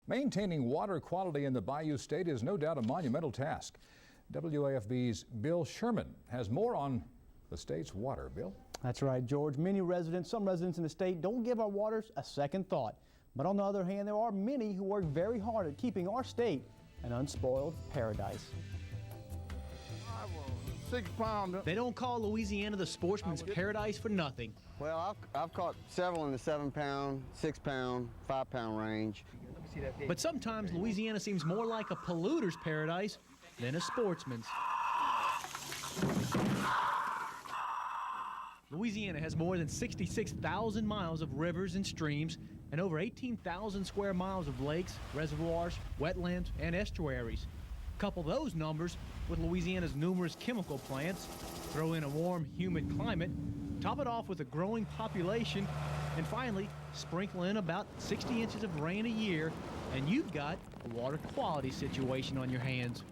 Maintaining water quality in the Bayou State is no doubt a monumental task. WAFB's Bill Sherman has more on the state's water. Bill? That's right, George. Some residents in the state don't give our waters a second thought. But on the other hand, there are many who work very hard at keeping our state an unspoiled paradise. 6 pound. They don't call Louisiana the sportsman's paradise for nothing. Well, I've caught several in the 7 pound, 6 pound, 5 pound range. But sometimes Louisiana seems more like a polluter's paradise than a sportsman's. Louisiana has more than 66,000 miles of rivers and streams and over 18,000 square miles of lakes, reservoirs, wetlands, and estuaries. Couple those numbers with Louisiana's numerous chemical plants, throw in a warm, humid climate, top it off with a growing population, and finally sprinkle in about 60 inches of rain a year, and you've got a water quality situation on your hands.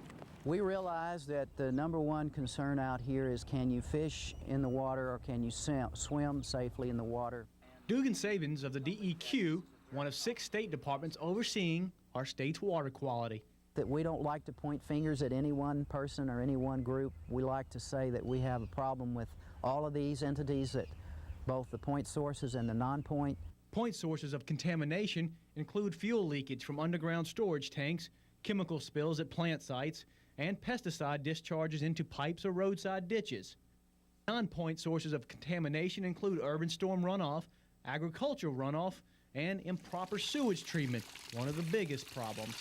We realize that the number one concern out here is, can you fish in the water or can you swim safely in the water? Dugan Savins of the DEQ, one of 6 state departments overseeing our state's water quality. That we don't like to point fingers at any one person or any one group. We like to say that we have a problem with all of these entities, that both the point sources and the non-point. Point sources of contamination include fuel leakage from underground storage tanks, chemical spills at plant sites, and pesticide discharges into pipes or roadside ditches. Non-point sources of contamination include urban storm runoff, agricultural runoff, and improper sewage treatment, one of the biggest problems.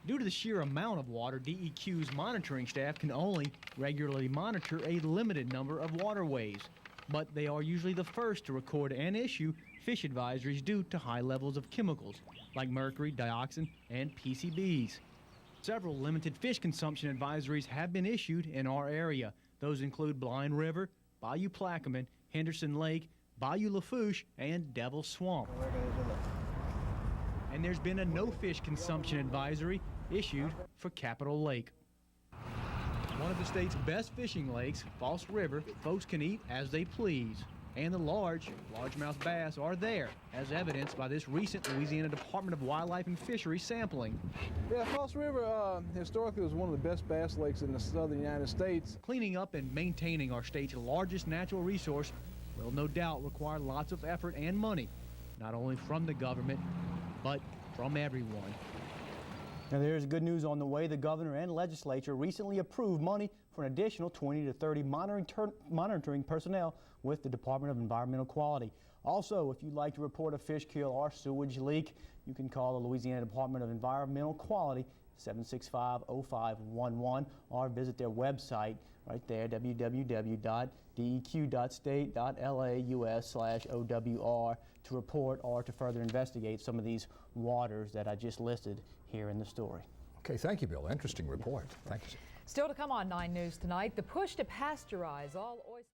Due to the sheer amount of water, DEQ's monitoring staff can only regularly monitor a limited number of waterways, but they are usually the first to record and issue fish advisories due to high levels of chemicals like mercury, dioxin, and PCBs. Several limited fish consumption advisories have been issued in our area. Those include Blind River, Bayou Plaquemine, Henderson Lake, Bayou Lafourche, and Devil's Swamp. And there's been a no fish consumption advisory issued for Capitol Lake. One of the state's best fishing lakes, False River, folks can eat as they please. And the largemouth bass are there, as evidenced by this recent Louisiana Department of Wildlife and Fisheries sampling. Yeah, False River historically was one of the best bass lakes in the southern United States. Cleaning up and maintaining our state's largest natural resource will no doubt require lots of effort and money, not only from the government, but from everyone. Now there's good news on the way. The governor and legislature recently approved money for an additional 20 to 30 monitoring personnel with the Department of Environmental Quality. Also, if you'd like to report a fish kill or sewage leak, you can call the Louisiana Department of Environmental Quality 765-0511 or visit their website right there, www.deq.state.laus/OWR, to report or to further investigate some of these waters that I just listed here in the story. Okay, thank you, Bill. Interesting report. Thank you. Still to come on 9 News tonight, the push to pasteurize all oysters.